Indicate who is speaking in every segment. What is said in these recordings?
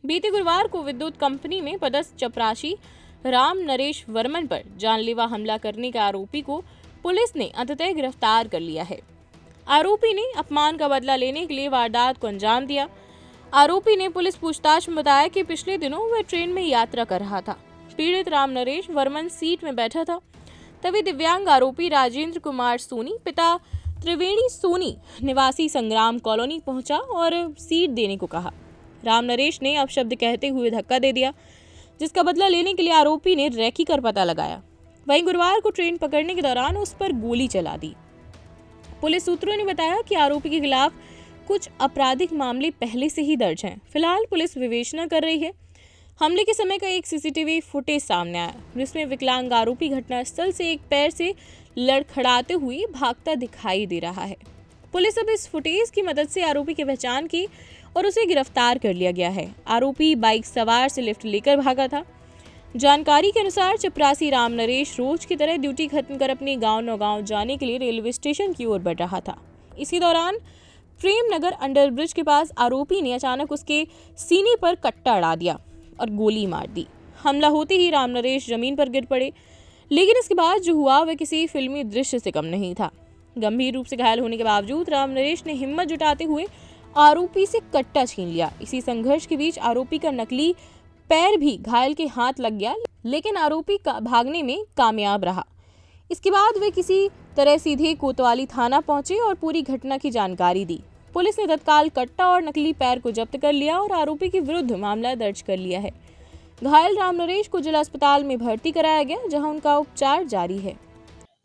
Speaker 1: बीते गुरुवार को विद्युत कंपनी में पदस्थ चपरासी राम नरेश वर्मन पर जानलेवा हमला करने के आरोपी को पुलिस ने अंततः गिरफ्तार कर लिया है। आरोपी ने अपमान का बदला लेने के लिए वारदात को अंजाम दिया। आरोपी ने पुलिस पूछताछ में बताया कि पिछले दिनों वह ट्रेन में यात्रा कर रहा था। पीड़ित राम नरेश वर्मन सीट में बैठा था, तभी दिव्यांग आरोपी राजेंद्र कुमार सोनी पिता त्रिवेणी सोनी निवासी संग्राम कॉलोनी पहुंचा और सीट देने को कहा। राम नरेश ने अपशब्द कहते हुए धक्का दे दिया, जिसका बदला लेने के लिए आरोपी ने रैकी कर पता लगाया। वहीं गुरुवार को ट्रेन पकड़ने के दौरान उस पर गोली चला दी। पुलिस सूत्रों ने बताया कि आरोपी के खिलाफ कुछ आपराधिक मामले पहले से ही दर्ज हैं। फिलहाल पुलिस विवेचना कर रही है। हमले के समय का एक सीसीटीवी फुटेज सामने आया, जिसमें विकलांग आरोपी घटनास्थल से एक पैर से लड़खड़ाते हुए भागता दिखाई दे रहा है। पुलिस अब इस फुटेज की मदद से आरोपी की पहचान की और उसे गिरफ्तार कर लिया गया है। आरोपी बाइक सवार से लिफ्ट लेकर भागा था। जानकारी के अनुसार चपरासी राम नरेश रोज की तरह ड्यूटी खत्म कर अपने गांव नौगांव जाने के लिए रेलवे स्टेशन की ओर बढ़ रहा था। इसी दौरान प्रेम नगर अंडरब्रिज के पास आरोपी ने अचानक उसके सीने पर कट्टा अड़ा दिया और गोली मार दी। हमला होते ही राम नरेश जमीन पर गिर पड़े, लेकिन इसके बाद जो हुआ वह किसी फिल्मी दृश्य से कम नहीं था। गंभीर रूप से घायल होने के बावजूद राम नरेश ने हिम्मत जुटाते हुए आरोपी से कट्टा छीन लिया। इसी संघर्ष के बीच आरोपी का नकली पैर भी घायल के हाथ लग गया, लेकिन आरोपी भागने में कामयाब रहा। इसके बाद वे किसी तरह सीधे कोतवाली थाना पहुंचे और पूरी घटना की जानकारी दी। पुलिस ने तत्काल कट्टा और नकली पैर को जब्त कर लिया और आरोपी के विरुद्ध मामला दर्ज कर लिया है। घायल राम नरेश को जिला अस्पताल में भर्ती कराया गया, जहां उनका उपचार जारी है।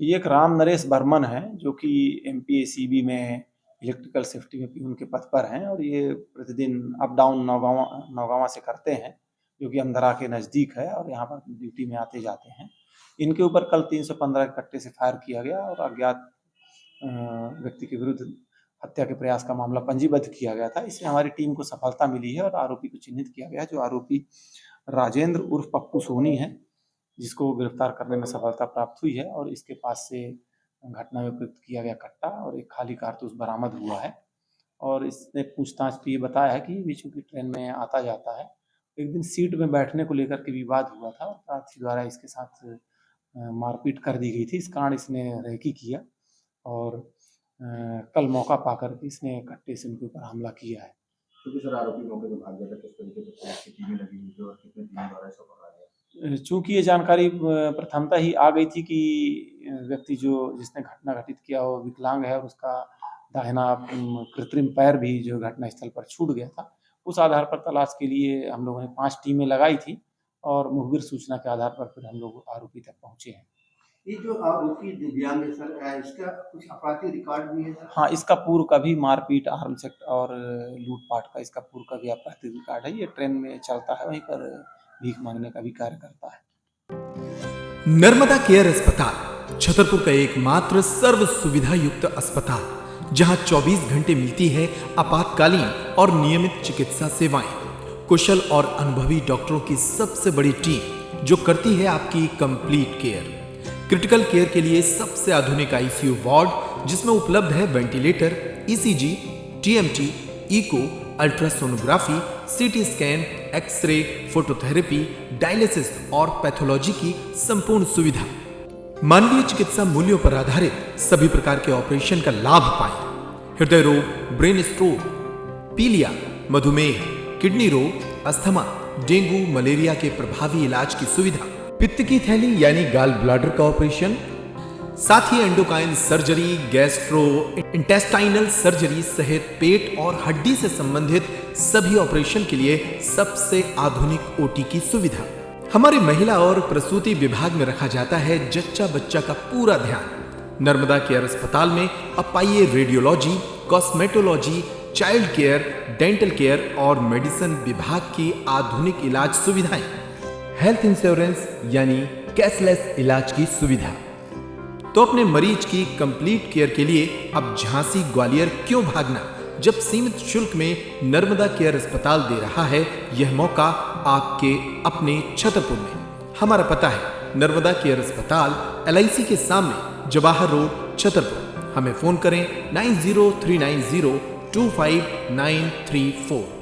Speaker 2: ये एक राम नरेश बर्मन है, जो कि एमपीएसीबी में इलेक्ट्रिकल सेफ्टी में पीऊन के पद पर हैं और ये प्रतिदिन अप डाउन नौगावा से करते हैं, जो कि अंधरा के नज़दीक है और यहाँ पर ड्यूटी में आते जाते हैं। इनके ऊपर कल 315 के कट्टे से फायर किया गया और अज्ञात व्यक्ति के विरुद्ध हत्या के प्रयास का मामला पंजीबद्ध किया गया था। इसमें हमारी टीम को सफलता मिली है और आरोपी को चिन्हित किया गया, जो आरोपी राजेंद्र उर्फ पप्पू सोनी है, जिसको गिरफ्तार करने में सफलता प्राप्त हुई है और इसके पास से घटना में प्रयुक्त किया गया कट्टा और एक खाली कारतूस बरामद हुआ है। और इसने पूछताछ भी बताया है कि बीच की ट्रेन में आता जाता है। एक दिन सीट में बैठने को लेकर के विवाद हुआ था और प्रार्थी द्वारा इसके साथ मारपीट कर दी गई थी। इस कारण इसने रेकी किया और कल मौका पाकर इसने कट्टे से उनके ऊपर हमला किया है।
Speaker 3: क्योंकि सर आरोपी मौके से भाग गया था, किस तरीके से पुलिस की टीमें लगी हुई थी और कितने टीम द्वारा इसको पकड़ा गया?
Speaker 2: चूंकि ये जानकारी प्रथमतः ही आ गई थी कि व्यक्ति जिसने घटना घटित किया वो विकलांग है और उसका दाहिना कृत्रिम पैर भी जो घटनास्थल पर छूट गया था, उस आधार पर तलाश के लिए हम लोगों ने 5 टीमें लगाई थी और मुखबिर सूचना के आधार पर फिर हम लोग आरोपी तक पहुंचे हैं।
Speaker 3: ये जो आरोपी दिव्यांग है सर, इसका कुछ आपराधिक रिकॉर्ड भी है सर?
Speaker 2: हाँ, इसका पूर्व का भी मारपीट, आर्म्स एक्ट और लूटपाट का इसका पूर्व का भी आपराधिक रिकॉर्ड है। ये ट्रेन में चलता है, वहीं पर भीख मांगने का भी कार्य करता है।
Speaker 4: नर्मदा केयर अस्पताल छतरपुर का एकमात्र सर्व सुविधा युक्त अस्पताल, जहां 24 घंटे मिलती है आपातकालीन और नियमित चिकित्सा सेवाएं। कुशल और अनुभवी डॉक्टरों की सबसे बड़ी टीम जो करती है आपकी कंप्लीट केयर। क्रिटिकल केयर के लिए सबसे आधुनिक आईसीयू वार्ड, जिसमें उपलब्ध है ventilator, ECG, TMT, echo, ultrasonography, CT scan, X-ray, phototherapy, dialysis और पैथोलॉजी की संपूर्ण सुविधा। मानवीय चिकित्सा मूल्यों पर आधारित सभी प्रकार के ऑपरेशन का लाभ पाएं। हृदय रोग, ब्रेन स्ट्रोक, पीलिया, मधुमेह, किडनी रोग, अस्थमा, डेंगू, मलेरिया के प्रभावी इलाज की सुविधा, पित्त की थैली यानी गाल ब्लैडर का ऑपरेशन, साथ ही endocrine surgery, gastrointestinal surgery सहित पेट और हड्डी से संबंधित सभी ऑपरेशन के लिए सबसे आधुनिक ओटी की सुविधा। हमारे महिला और प्रसूति विभाग में रखा जाता है जच्चा बच्चा का पूरा ध्यान। नर्मदा केयर अस्पताल में अब पाइए radiology, cosmetology, child care, dental care और मेडिसिन विभाग की आधुनिक इलाज सुविधाएं। हेल्थ इंश्योरेंस यानी कैशलेस इलाज की सुविधा। तो अपने मरीज की कंप्लीट केयर के लिए अब झांसी ग्वालियर क्यों भागना, जब सीमित शुल्क में नर्मदा केयर अस्पताल दे रहा है यह मौका आपके अपने छतरपुर में। हमारा पता है नर्मदा केयर अस्पताल LIC के सामने, जवाहर रोड, छतरपुर। हमें फोन करें 9039025934।